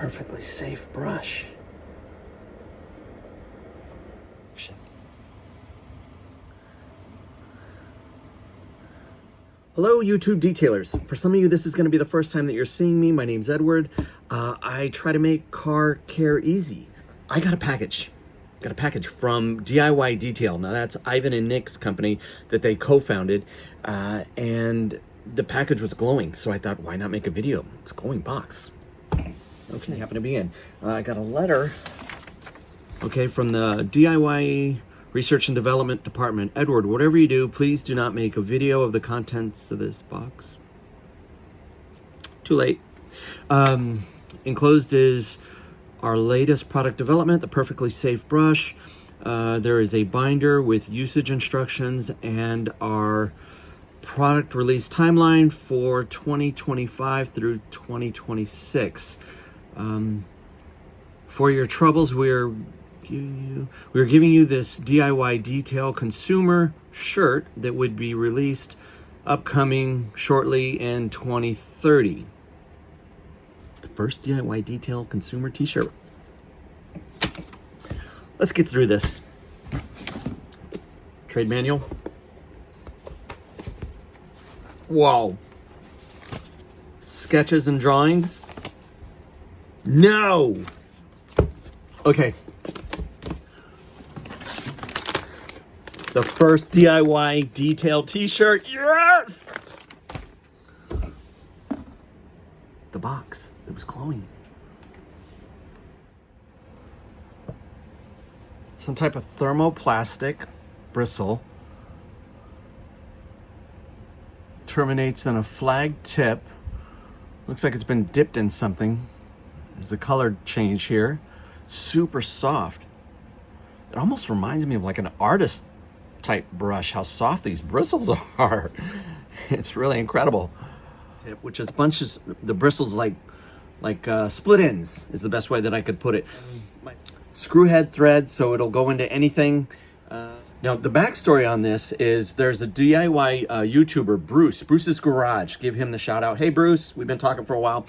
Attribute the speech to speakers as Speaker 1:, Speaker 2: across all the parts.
Speaker 1: perfectly safe brush. Hello, YouTube detailers. For some of you, this is going to be the first time that you're seeing me. My name's Edward. I try to make car care easy. I got a package. From DIY Detail. Now that's Ivan and Nick's company that they co-founded, and the package was glowing. So I thought, why not make a video? It's a glowing box. Okay, happened to be in. I got a letter, okay, from the DIY Research and Development Department. Edward, whatever you do, please do not make a video of the contents of this box. Too late. Enclosed is our latest product development, the perfectly safe brush. There is a binder with usage instructions and our product release timeline for 2025 through 2026. For your troubles, we're giving you this DIY Detail consumer shirt that would be released upcoming shortly in 2030. The first DIY Detail consumer t-shirt. Let's get through this. Trade manual. Whoa. Sketches and drawings. No. Okay. The first DIY Detail t-shirt. Yes! The box that was glowing. Some type of thermoplastic bristle. Terminates in a flag tip. Looks like it's been dipped in something. There's a color change here. Super soft. It almost reminds me of like an artist type brush, how soft these bristles are. It's really incredible. Which is bunches, the bristles like split ends is the best way that I could put it. Screw head thread, so it'll go into anything. Now the backstory on this is there's a DIY YouTuber, Bruce's Garage. Give him the shout out. Hey Bruce, we've been talking for a while.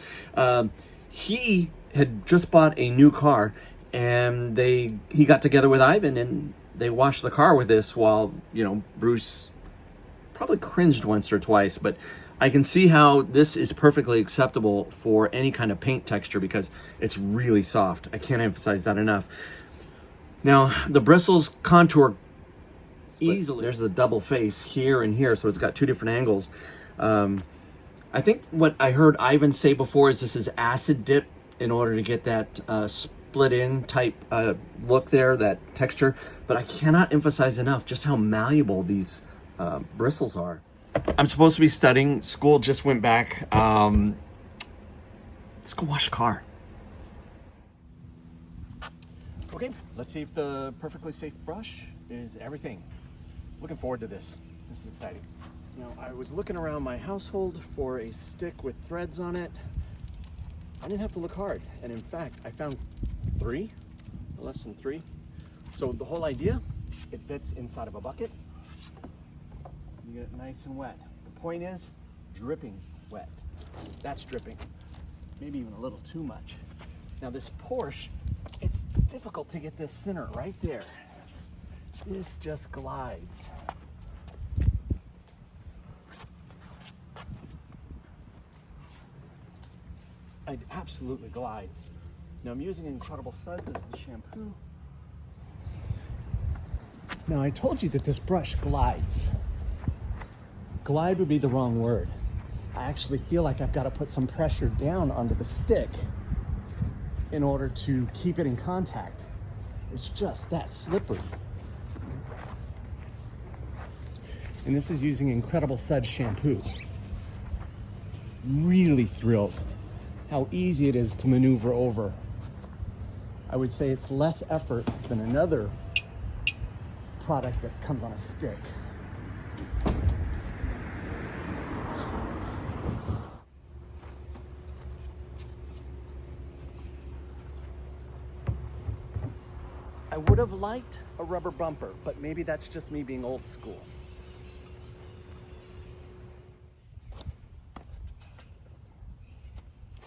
Speaker 1: He had just bought a new car, and he got together with Ivan and they washed the car with this while, Bruce probably cringed once or twice, but I can see how this is perfectly acceptable for any kind of paint texture because it's really soft. I can't emphasize that enough. Now, the bristles contour easily. There's a double face here and here, so it's got two different angles. I think what I heard Ivan say before is this is acid dip in order to get that split in type look there, that texture. But I cannot emphasize enough just how malleable these bristles are. I'm supposed to be studying. School just went back. Let's go wash a car. Okay, let's see if the perfectly safe brush is everything. Looking forward to this. This is exciting. I was looking around my household for a stick with threads on it. I didn't have to look hard. And in fact, I found 3, less than 3. So the whole idea, it fits inside of a bucket. You get it nice and wet. The point is, dripping wet. That's dripping. Maybe even a little too much. Now this Porsche, it's difficult to get this center right there. This just glides. It absolutely glides. Now I'm using Incredible Suds as the shampoo. Now I told you that this brush glides. Glide would be the wrong word. I actually feel like I've got to put some pressure down onto the stick in order to keep it in contact. It's just that slippery. And this is using Incredible Suds shampoo. Really thrilled how easy it is to maneuver over. I would say it's less effort than another product that comes on a stick. I would have liked a rubber bumper, but maybe that's just me being old school.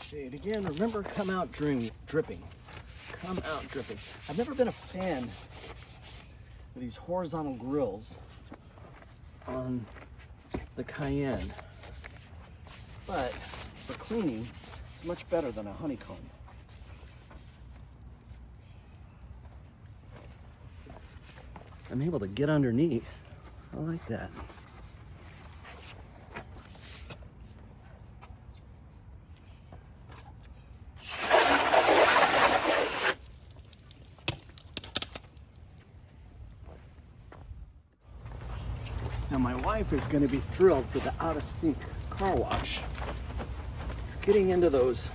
Speaker 1: Say it again. Remember, come out dripping. Come out dripping. I've never been a fan of these horizontal grills on the Cayenne, but for cleaning, it's much better than a honeycomb. I'm able to get underneath. I like that. Now my wife is going to be thrilled for the out-of-sync car wash. It's getting into those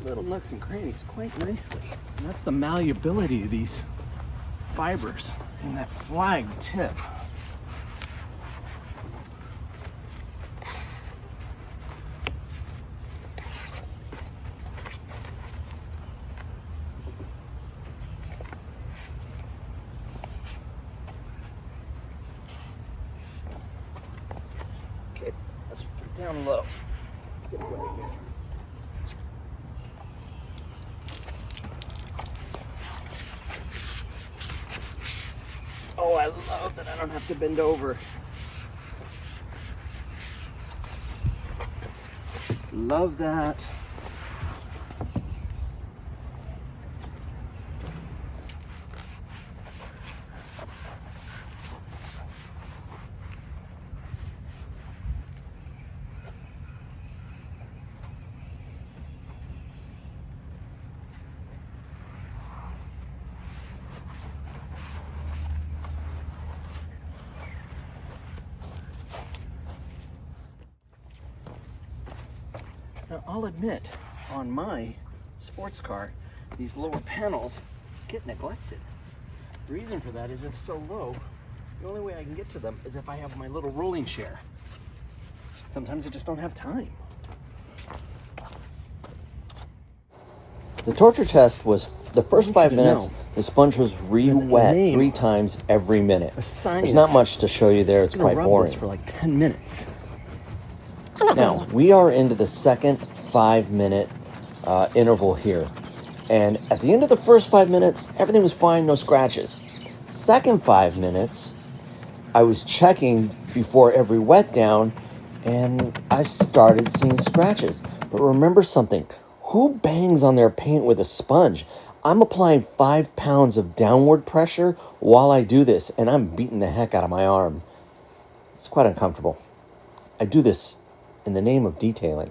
Speaker 1: little nooks and crannies quite nicely. And that's the malleability of these fibers and that flag tip. Okay, let's put it down low. Get away here. Oh, I love that I don't have to bend over. Love that. Now, I'll admit, on my sports car, these lower panels get neglected. The reason for that is it's so low, the only way I can get to them is if I have my little rolling chair. Sometimes I just don't have time.
Speaker 2: The torture test was the first 5 minutes. The sponge was re-wet 3 times every minute. There's not much to show you there. It's quite boring.
Speaker 1: For like 10 minutes.
Speaker 2: Now, we are into the second 5-minute interval here. And at the end of the first 5 minutes, everything was fine, no scratches. Second 5 minutes, I was checking before every wet down, and I started seeing scratches. But remember something, who bangs on their paint with a sponge? I'm applying 5 pounds of downward pressure while I do this, and I'm beating the heck out of my arm. It's quite uncomfortable. I do this in the name of detailing.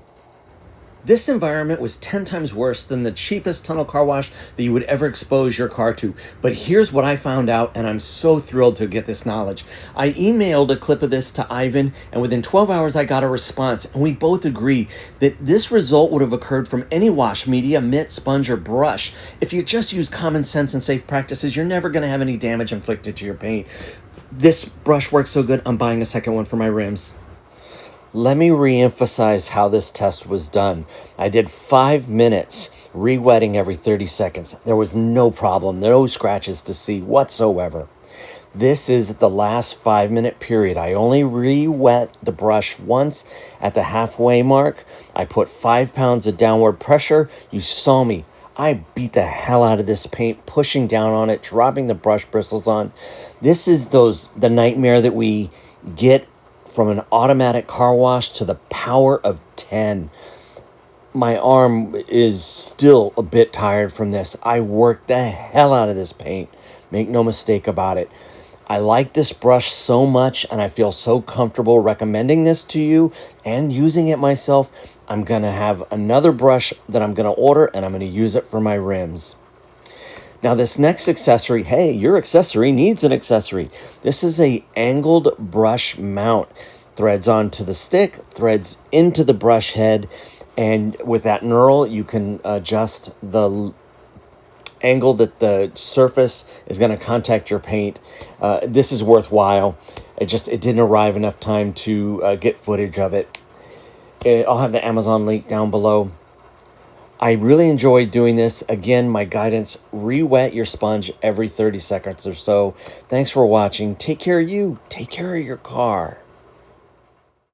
Speaker 2: This environment was 10 times worse than the cheapest tunnel car wash that you would ever expose your car to. But here's what I found out, and I'm so thrilled to get this knowledge. I emailed a clip of this to Ivan, and within 12 hours I got a response, and we both agree that this result would have occurred from any wash media, mitt, sponge, or brush. If you just use common sense and safe practices, you're never going to have any damage inflicted to your paint. This brush works so good, I'm buying a second one for my rims. Let me re-emphasize how this test was done. I did 5 minutes, re-wetting every 30 seconds. There was no problem, no scratches to see whatsoever. This is the last 5-minute period. I only re-wet the brush once at the halfway mark. I put 5 pounds of downward pressure. You saw me. I beat the hell out of this paint, pushing down on it, dropping the brush bristles on. This is the nightmare that we get from an automatic car wash to the power of 10. My arm is still a bit tired from this. I worked the hell out of this paint. Make no mistake about it. I like this brush so much, and I feel so comfortable recommending this to you and using it myself. I'm going to have another brush that I'm going to order, and I'm going to use it for my rims. Now this next accessory, hey, your accessory needs an accessory. This is a angled brush mount. Threads onto the stick, threads into the brush head, and with that knurl, you can adjust the angle that the surface is going to contact your paint. This is worthwhile. It didn't arrive enough time to get footage of it. I'll have the Amazon link down below. I really enjoyed doing this. Again, my guidance, re-wet your sponge every 30 seconds or so. Thanks for watching. Take care of you. Take care of your car.